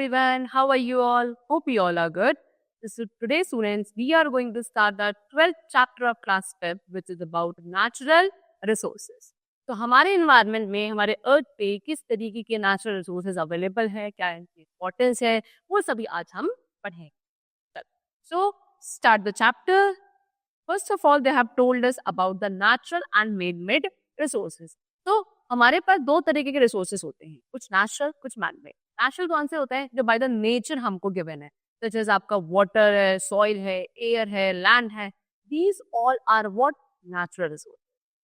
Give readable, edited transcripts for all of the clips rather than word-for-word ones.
everyone. How are you all? Hope you all are good. So today, students, we are going to start the 12th chapter of class 5, which is about natural resources. तो हमारे environment में हमारे अर्थ पे किस तरीके के natural resources available है, क्या इनकी इंपॉर्टेंस है, वो सभी आज हम पढ़ेंगे. So start the chapter. First of all, they have told us about the natural and man-made resources. तो हमारे पास दो तरीके के रिसोर्सेज होते हैं, कुछ नेचुरल, कुछ मैन-मेड. नेचुरल कौन से होते हैं? जो बाय द नेचर हमको गिवन है, जैसे आपका वाटर है, सॉइल है, एयर है, लैंड है. These all are what? Natural resource.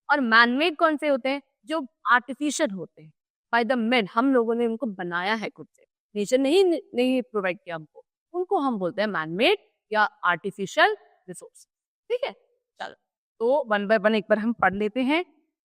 और मैन-मेड कौन से होते हैं? जो आर्टिफिशियल होते हैं, बाय द मेड, हम लोगों ने उनको बनाया है खुद से, नेचर नहीं प्रोवाइड किया हमको, उनको हम बोलते हैं मैन-मेड या आर्टिफिशियल रिसोर्स. ठीक है, चलो तो वन बाय वन एक बार हम पढ़ लेते हैं.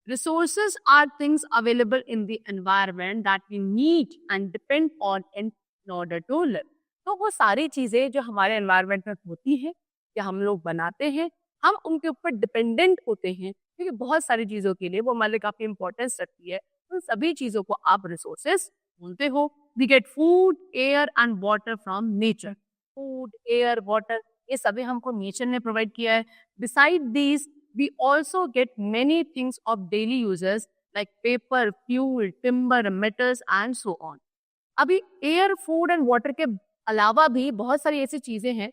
Resources are things available in the environment that we need and depend on in order to live. तो वो सारी चीजें जो हमारे एनवायरनमेंट में होती हैं या हम लोग बनाते हैं, हम उनके ऊपर डिपेंडेंट होते हैं क्योंकि बहुत सारी चीजों के लिए वो हमारे लिए काफी इंपॉर्टेंस रखती है. उन सभी चीजों को आप रिसोर्सेस बोलते हो. We get food, air and water from nature. Food, air, water ये सभी हमको नेचर ने प्रोवाइड किया है. Besides these we also get many things of daily uses like paper, fuel, timber, metals and so on. अभी air, food and water के अलावा भी बहुत सारी ऐसी चीजें हैं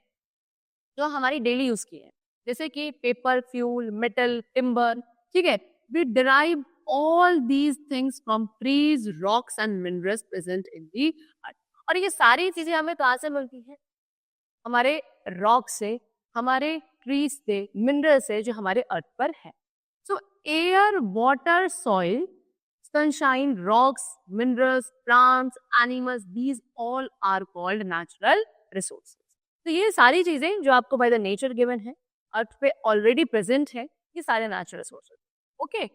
जो हमारी डेली यूज की है, जैसे कि पेपर, फ्यूल, मेटल, टिम्बर. ठीक है, we derive all these things from trees, rocks and minerals present in the earth. और ये सारी चीजें हमें कहाँ से मिलती हैं? हमारे रॉक से, हमारे ट्रीज से, मिनरल से जो हमारे अर्थ पर है. So air, water, soil, sunshine, rocks, minerals, plants, animals, these all are called natural resources. तो ये सारी चीजें जो आपको बाय द नेचर गिवन है, अर्थ पे ऑलरेडी प्रेजेंट है, ये सारे natural resources. Okay,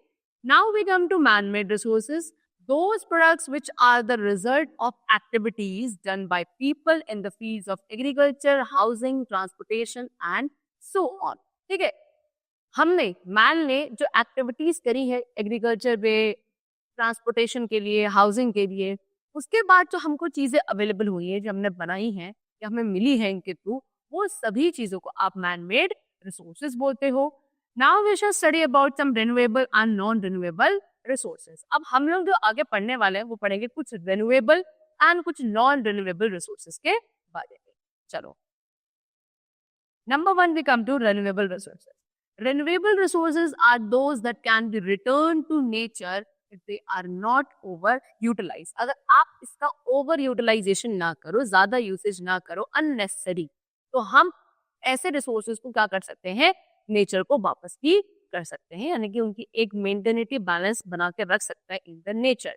now we come to man made resources. Those products which are the result of activities done by people in the fields of agriculture, housing, transportation and so on. ठीक है, हमने man ने जो activities करी है agriculture में, transportation के लिए, हाउसिंग के लिए, उसके बाद जो हमको चीजें अवेलेबल हुई है, जो हमने बनाई हैं या हमें मिली है इनके थ्रू, वो सभी चीजों को आप मैन मेड रिसोर्सेज बोलते हो. Now we shall study about some renewable and non renewable resources. अब हम लोग जो आगे पढ़ने वाले हैं वो पढ़ेंगे कुछ रिन्यूएबल एंड कुछ नॉन रिन्यूएबल रिसोर्सेज के बारे में. चलो, Number 1, we come to renewable resources. Renewable resources are those that can be returned to nature if they are not overutilized. अगर आप इसका ओवर यूटिलाइजेशन ना करो, ज्यादा यूसेज ना करो, अननेसेसरी, तो हम ऐसे रिसोर्सेज को क्या कर सकते हैं? नेचर को वापस भी कर सकते हैं, यानी कि उनकी एक मेंटेनिटी बैलेंस बना के रख सकता है इन द नेचर.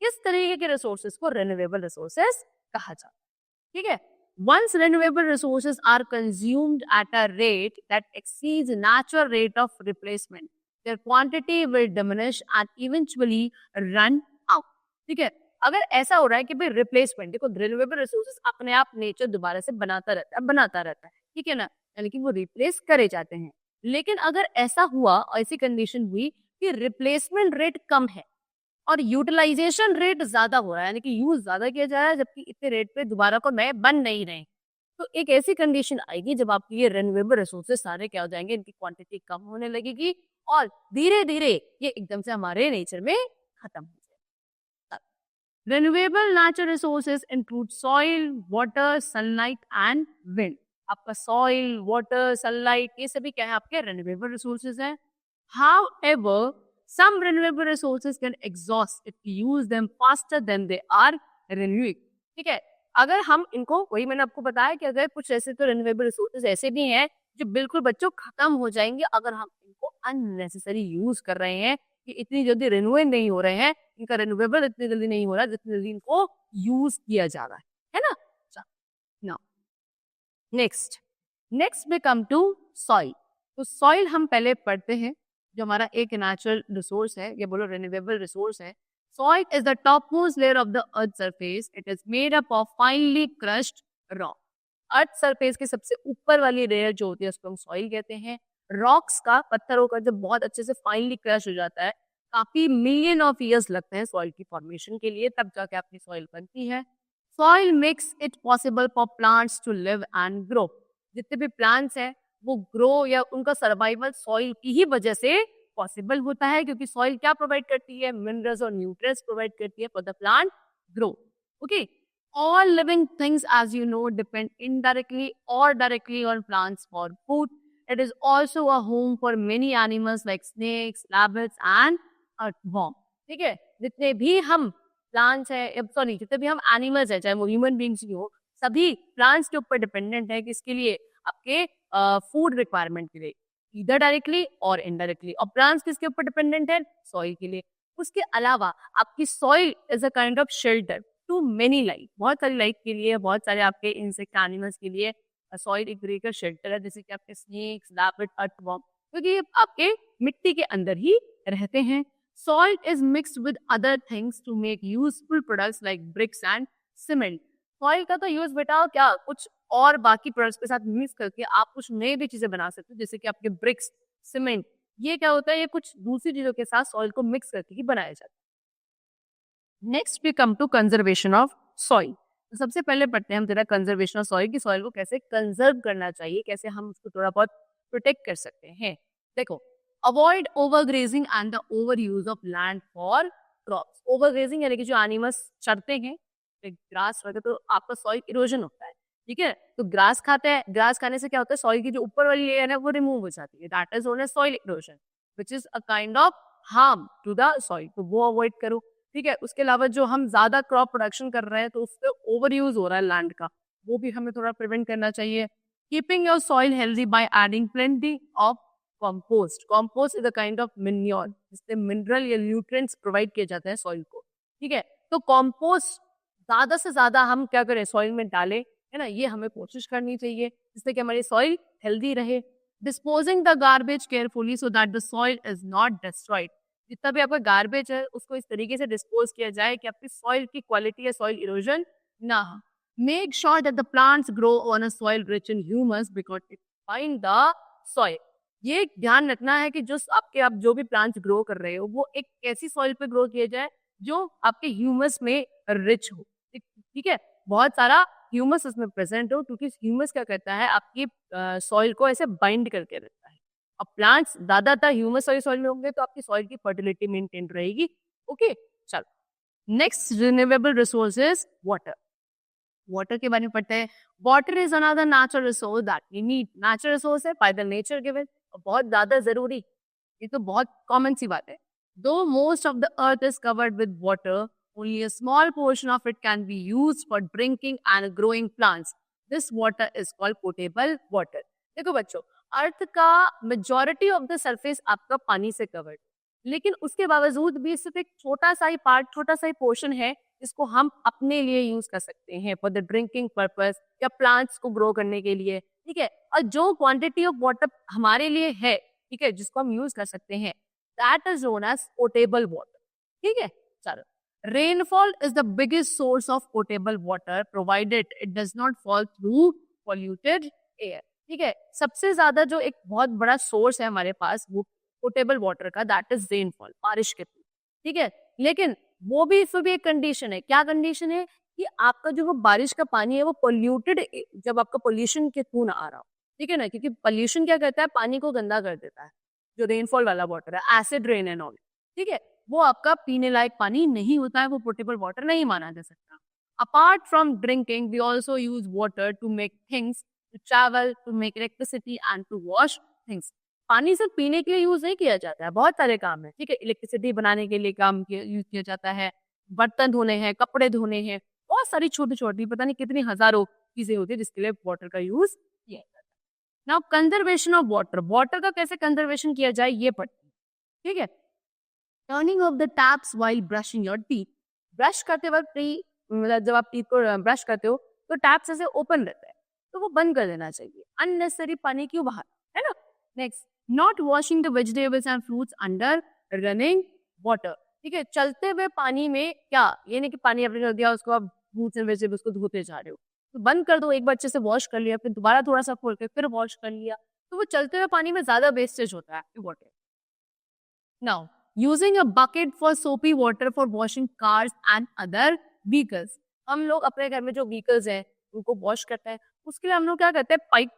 इस तरीके के रिसोर्सेज को रिन्यूएबल रिसोर्सेज कहा जाता है. ठीक है, once renewable resources are consumed at a rate that exceeds natural rate of replacement, their quantity will diminish and eventually run out. ठीक है, अगर ऐसा हो रहा है कि भाई रिप्लेसमेंट, देखो रिन्यूएबल रिसोर्सेज अपने आप नेचर दोबारा से बनाता रहता है, ठीक है ना, यानी कि वो रिप्लेस करे जाते हैं. लेकिन अगर ऐसा हुआ, ऐसी कंडीशन हुई कि रिप्लेसमेंट रेट कम है और यूटिलाइजेशन रेट ज्यादा हो रहा है, यानी कि यूज ज्यादा किया जा रहा है, जबकि इतने रेट पे दोबारा को नए बन नहीं रहे, तो एक ऐसी कंडीशन आएगी जब आपके ये रिन्यूएबल रिसोर्सेज सारे क्या हो जाएंगे, इनकी क्वांटिटी कम होने लगेगी और धीरे धीरे ये एकदम से हमारे नेचर में खत्म हो जाएगा. Renewable natural resources include soil, water, sunlight and wind. आपका सॉइल, वाटर, सनलाइट ये सभी क्या है? आपके रिन्यूएबल रिसोर्सेज हैं. However, some renewable resources can exhaust if you use them faster than they are renewing. ठीक है, अगर हम इनको, वही मैंने आपको बताया कि अगर कुछ ऐसे तो renewable resources ऐसे भी हैं जो बिल्कुल बच्चों खत्म हो जाएंगे अगर हम इनको अननेसेसरी यूज कर रहे हैं, कि इतनी जल्दी रिन्यूएबल नहीं हो रहे हैं, इनका रिन्यूएबल इतनी जल्दी नहीं हो रहा जितनी जल्दी इनको यूज किया जा रहा है ना. नाउ नेक्स्ट में कम टू सॉइल. तो सॉइल हम पहले पढ़ते हैं, जो हमारा एक नेचुरल रिसोर्स है, ये बोलो रिन्यूएबल रिसोर्स है. Soil is the topmost layer of the earth surface. It is made up of finally crushed rock. Earth surface के सबसे ऊपर वाली लेयर जो होती है उसको हम सॉइल कहते हैं. रॉक्स का, पत्थरों का जब बहुत अच्छे से फाइनली क्रश हो जाता है, काफी मिलियन ऑफ ईयर्स लगते हैं सॉइल की फॉर्मेशन के लिए, तब जाके अपनी सॉइल बनती है. Soil makes it possible for plants to live and grow. जितने भी प्लांट्स हैं वो ग्रो या उनका सर्वाइवल सॉइल की ही वजह से पॉसिबल होता है, क्योंकि सॉइल क्या प्रोवाइड करती है, मिनरल्स और न्यूट्रिएंट्स प्रोवाइड करती है for the plant grow. Okay, all living things, as you know, depend indirectly or directly on plants for food. It is also a home for many animals like snakes, rabbits and earthworm. ठीक है, जितने भी हम plants है, sorry जितने भी हम animals है, चाहे वो ह्यूमन बींग्स भी हो, सभी प्लांट्स के ऊपर डिपेंडेंट है किसके लिए, आपके फूड रिक्वायरमेंट के लिए, इधर डायरेक्टली और इनडायरेक्टली। और प्लांट्स किसके ऊपर डिपेंडेंट है, सॉइल के लिए। उसके अलावा आपकी soil is a kind of shelter to many life, बहुत सारी लाइफ के लिए, बहुत सारे आपके इंसेक्ट एनिमल्स के लिए सॉइल एक तरीके का शेल्टर है, जैसे कि आपके स्नेक्स, रैबिट, अर्थवर्म, क्योंकि ये आपके मिट्टी के अंदर ही रहते हैं। Soil is mixed with other things to make useful products like bricks and cement. Soil का तो यूज बेटा क्या कुछ और बाकी प्रोडक्ट्स के साथ मिक्स करके आप कुछ नए भी चीजें बना सकते हो, जैसे कि आपके ब्रिक्स, सीमेंट, ये क्या होता है, ये कुछ दूसरी चीजों के साथ सॉइल को मिक्स करके ही बनाया जाता है। Next we come to conservation of soil. तो सबसे पहले पढ़ते हैं हम तेरा कंजर्वेशन ऑफ सॉइल, की सॉइल को कैसे कंजर्व करना चाहिए, कैसे हम उसको थोड़ा बहुत प्रोटेक्ट कर सकते हैं। देखो, avoid overgrazing and the over use of land for crops. Overgrazing यानी कि जो एनिमल्स चरते हैं, ग्रास वगैरह, तो आपका सॉइल इरोजन होता है। ठीक है, तो ग्रास खाते हैं, ग्रास खाने से क्या होता है, सॉइल की जो ऊपर वाली लेयर है वो रिमूव हो जाती है, that is known as soil erosion, which is a kind of harm to the soil, तो वो अवॉइड करो। ठीक है, उसके अलावा जो हम ज्यादा क्रॉप प्रोडक्शन कर रहे हैं तो उससे ओवर यूज हो रहा है लैंड का, वो भी हमें थोड़ा प्रिवेंट करना चाहिए। Keeping your soil healthy by adding plenty of compost. Compost is a kind of manure, जिससे मिनरल या न्यूट्रिएंट्स प्रोवाइड किए जाते हैं सॉइल को। ठीक है, तो कॉम्पोस्ट ज्यादा से ज्यादा हम क्या करें, सॉइल में डालें, है ना, ये हमें कोशिश करनी चाहिए, जिससे कि हमारी सॉइल हेल्दी रहे। Disposing the garbage carefully so that the soil is not destroyed. जितना भी आपका गार्बेज है उसको इस तरीके से डिस्पोज किया जाए कि आपकी सॉइल की क्वालिटी या सॉइल इरोजन ना हो। Make sure that the plants grow on a soil rich in humus because it fine the soil. ये ध्यान रखना है कि जो आपके आप जो भी प्लांट्स ग्रो कर रहे हो वो एक ऐसी सॉइल पे ग्रो किया जाए जो आपके ह्यूमस में रिच हो। ठीक है, बहुत सारा ह्यूमस उसमें प्रेजेंट हो, क्योंकि ह्यूमस क्या करता है, आपकी सॉइल को ऐसे बाइंड करके रखता है। अब प्लांट्स ज्यादातर ह्यूमस वाली सॉइल में होंगे तो आपकी सॉइल की फर्टिलिटी मेंटेन रहेगी। ओके, चलो next renewable resources water. Water के बारे में पढ़ते हैं। Water is another natural resource that we need. Natural resource है, बाय द नेचर गिवन, बहुत ज्यादा जरूरी, ये तो बहुत कॉमन सी बात है। दो most of the earth is covered with water, only a small portion of it can be used for drinking and growing plants. This water is called potable water. देखो बच्चों, अर्थ का मेजॉरिटी ऑफ द सरफेस आपका पानी से covered, लेकिन उसके बावजूद भी सिर्फ एक छोटा सा ही पार्ट, छोटा सा ही पोर्शन है जिसको हम अपने लिए यूज कर सकते हैं फॉर द ड्रिंकिंग पर्पस या प्लांट्स को ग्रो करने के लिए। ठीक है, और जो क्वांटिटी ऑफ वाटर हमारे लिए है, ठीक है, जिसको हम यूज कर सकते हैं, that is known as potable water. ठीक है, चलो, rainfall is the biggest source of potable water provided it does not fall through polluted air। ठीक है, सबसे ज्यादा जो एक बहुत बड़ा सोर्स है हमारे पास वो पोटेबल वाटर का, दैट इज रेनफॉल, बारिश के थ्रू। ठीक है, लेकिन वो भी इसमें भी एक कंडीशन है। क्या कंडीशन है, कि आपका जो वो बारिश का पानी है वो पोल्यूटेड, जब आपका पोल्यूशन के थ्रू ना आ रहा हो। ठीक है ना, क्योंकि पोल्यूशन क्या करता है, पानी को गंदा कर देता है। जो रेनफॉल वाला वाटर है, एसिड रेन एंड ऑल, ठीक है, वो आपका पीने लायक पानी नहीं होता है, वो पोटेबल वाटर नहीं माना जा सकता। Apart from drinking we also use water to make things, to travel, to make electricity and to wash things. पानी सिर्फ पीने के लिए यूज नहीं किया जाता है, बहुत सारे काम है। ठीक है, इलेक्ट्रिसिटी बनाने के लिए काम यूज किया जाता है, बर्तन धोने हैं, कपड़े धोने हैं, बहुत सारी छोटी छोटी पता नहीं कितनी हजारों चीजें होती है जिसके लिए वाटर का यूज किया जाता है। Now conservation of water, water का कैसे कंजर्वेशन किया जाए ये पढ़ते हैं। ठीक है, turning of the taps while brushing your teeth. Brush करते वक्त मतलब जब आप टीथ को ब्रश करते हो तो टैप्स ऐसे ओपन रहता है, तो वो बंद कर देना चाहिए, अननेसेसरी पानी क्यों बाहर, है ना। Next, not washing the vegetables and fruits under running water. ठीक है, चलते हुए पानी में क्या, ये नहीं कि पानी आपने कर दिया उसको आप फ्रूट्स एंड वेजिटेबल्स को धोते जा रहे हो, तो बंद कर दो, एक बार अच्छे से वॉश कर लिया, फिर दोबारा थोड़ा सा खोल के फिर वॉश कर लिया, तो वो चलते हुए पानी में ज्यादा वेस्टेज होता है water. Now using a bucket for soapy water for washing cars and other vehicles। हम लोग अपने घर में जो व्हीकल्स हैं उनको वॉश करते हैं, उसके लिए हम लोग क्या करते हैं, पाइप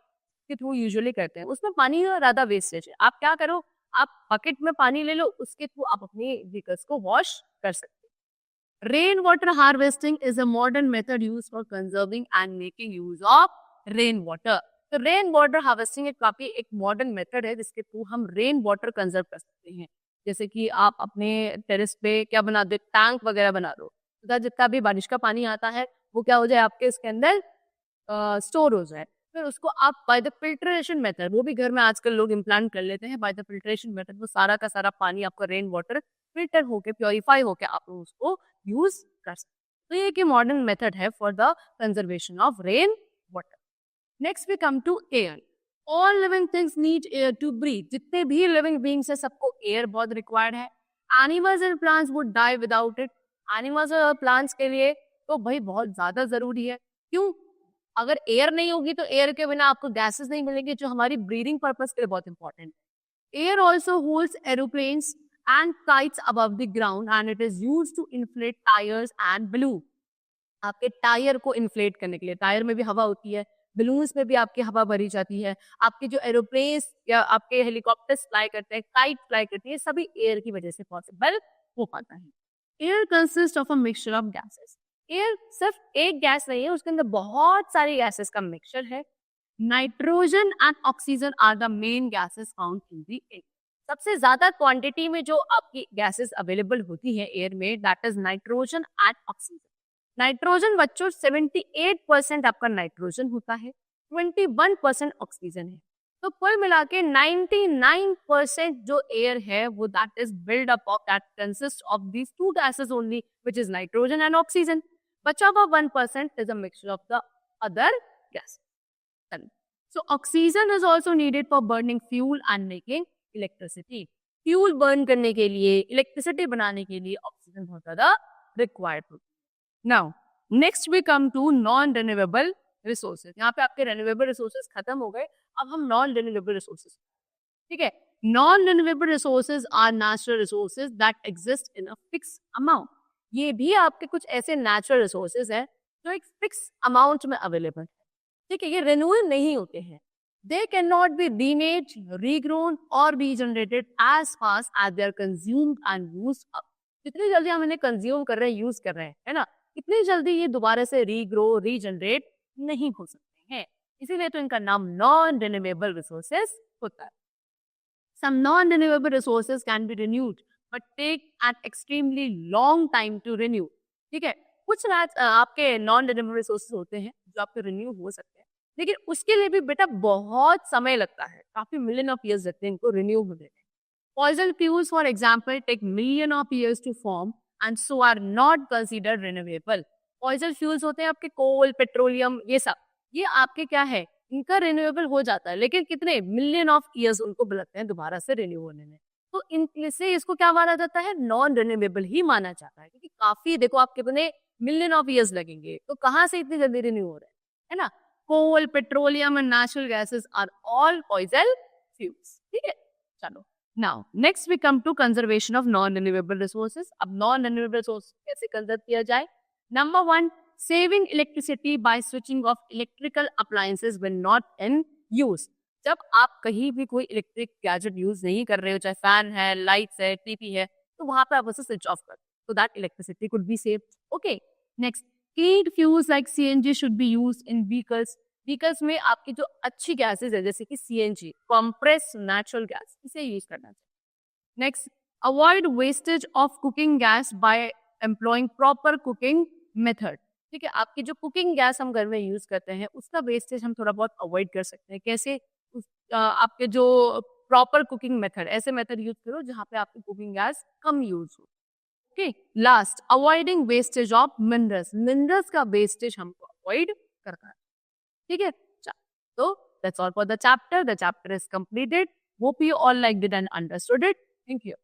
के थ्रू यूजुअली करते हैं, उसमें पानी का ज्यादा वेस्टेज है। आप क्या करो, आप बकेट में पानी ले लो, उसके थ्रू आप अपनी व्हीकल्स को वॉश कर सकते हैं। Rain water harvesting is a modern method use for conserving and making use of rain water. तो रेन वाटर हार्वेस्टिंग एक काफी एक मॉडर्न मेथड है जिसके थ्रू हम रेन वाटर कंजर्व कर सकते हैं। जैसे कि आप अपने टेरेस पे क्या बना दो, टैंक वगैरह बना दो, तो जितना भी बारिश का पानी आता है वो क्या हो जाए, आपके इसके अंदर स्टोर हो जाए। फिर उसको आप बाय द फिल्ट्रेशन मेथड, वो भी घर में आजकल लोग इम्प्लांट कर लेते हैं, बाय द फिल्ट्रेशन मेथड वो सारा का सारा पानी आपका रेन वाटर फिल्टर होके प्योरीफाई होके आप उसको यूज कर सकते हैं। तो ये एक मॉडर्न मेथड है for the conservation of rain water. Next we come to air. All living things need air to breathe. जितने भी लिविंग बीइंग्स है सबको एयर बहुत रिक्वायर्ड है। Animals and plants would die without it. Animals और plants के लिए तो भाई बहुत ज्यादा जरूरी है। क्यों? अगर एयर नहीं होगी तो एयर के बिना आपको गैसेस नहीं मिलेंगे जो हमारी ब्रीदिंग पर्पस के लिए बहुत इंपॉर्टेंट है। Air also holds aeroplanes and kites above the ground and it is used to inflate tyres and balloon. आपके टायर को इन्फ्लेट करने के लिए, टायर में भी हवा होती है, बलून्स में भी आपकी हवा भरी जाती है। आपके जो एरोप्लेन्स या आपके हेलीकॉप्टर्स फ्लाई करते हैं, काइट फ्लाई करती है, सभी एयर की वजह से पॉसिबल हो पाता है। Air consist of a mixture of gases. Air सिर्फ एक गैस नहीं है, उसके अंदर बहुत सारी गैसेस का मिक्सचर है। Nitrogen and oxygen are the main gases found in the air. सबसे ज्यादा क्वांटिटी में जो आपकी गैसेस अवेलेबल होती है एयर में, that is nitrogen and oxygen. Nitrogen बच्चों 78% आपका नाइट्रोजन होता है, 21% ऑक्सीजन है। तो कुल मिला के 99% जो एयर है वो that is build up of that consist of these two gases only, which is nitrogen and oxygen. बचा हुआ 1% is a mixture of the other gas. So oxygen is also needed for burning fuel and making electricity. Fuel burn करने के लिए, electricity बनाने के लिए oxygen बहुत ज्यादा रिक्वायर्ड होती है। Now next we come to non renewable resources. यहाँ पे आपके रिन्यूएबल रिसोर्सेज खत्म हो गए, अब हम नॉन रिन्यूएबल रिसोर्सेज, ठीक है। Non renewable resources are natural resources that exist in a fixed amount. ये भी आपके कुछ ऐसे नेचुरल रिसोर्सेज हैं जो एक फिक्स अमाउंट में अवेलेबल है, ठीक है। ये रिन्यूएबल नहीं होते हैं। They can not be remade, regrown और regenerated as fast as they are consumed and used up. जितनी जल्दी हम इन्हें कंज्यूम कर रहे हैं, यूज कर रहे हैं, है ना, इतनी जल्दी ये दोबारा से रीग्रो, रीजनरेट नहीं हो सकते हैं। इसीलिए तो इनका नाम नॉन रिन्यूएबल रिसोर्सेज होता है। Some non-renewable resources can be renewed, but take an extremely long time to renew. ठीक है, कुछ आपके नॉन रिन्यूएबल रिसोर्सेज होते हैं जो आपके रिन्यू हो सकते हैं, लेकिन उसके लिए भी बेटा बहुत समय लगता है, काफी मिलियन ऑफ ईयर्स लगते हैं इनको रिन्यू होने में। Fossil fuels, for example, take million of years to form and so are not considered renewable. Fossil fuels होते हैं आपके कोल, पेट्रोलियम, ये सब, ये आपके क्या है, इनका रिन्यूएबल हो जाता है, लेकिन कितने मिलियन ऑफ ईयर्स उनको लगते हैं दोबारा से रिन्यू होने में। तो इनसे इसको क्या माना जाता है, नॉन रिन्यूएबल ही माना जाता है, क्योंकि काफी देखो आप कितने मिलियन ऑफ ईयर्स लगेंगे, तो कहाँ से इतनी जल्दी रिन्यू हो रहे हैं, है ना। Coal, petroleum and natural gases are all fossil fuels, ठीक है। चलो Now, next we come to conservation of non-renewable resources. अब non-renewable resources कैसे कंजर्व किया जाए? Number 1, saving electricity by switching off electrical appliances when not in use. जब आप कहीं भी कोई इलेक्ट्रिक गैजेट यूज नहीं कर रहे हो, चाहे फैन है, लाइट्स है, टीवी है, तो वहां पे आप उसे स्विच ऑफ कर, so that electricity could be saved. Okay. Next, clean fuels like CNG should be used in vehicles. Vehicles में आपकी जो अच्छी गैसेज है जैसे कि सीएनजी, कॉम्प्रेस नेचुरल गैस, इसे यूज करना चाहिए। Next, avoid wastage of cooking gas by employing proper cooking method. ठीक है, आपकी जो कुकिंग गैस हम घर में यूज करते हैं उसका वेस्टेज हम थोड़ा बहुत अवॉइड कर सकते हैं। कैसे? आपके जो प्रॉपर कुकिंग मेथड, ऐसे मेथड यूज करो जहाँ पे आपकी कुकिंग गैस कम यूज हो। Okay, last, avoiding wastage of minerals. Minerals का वेस्टेज हमको अवॉइड करना है, ठीक है। So that's all for the chapter. The chapter is completed. Hope you all liked it and understood it. Thank you.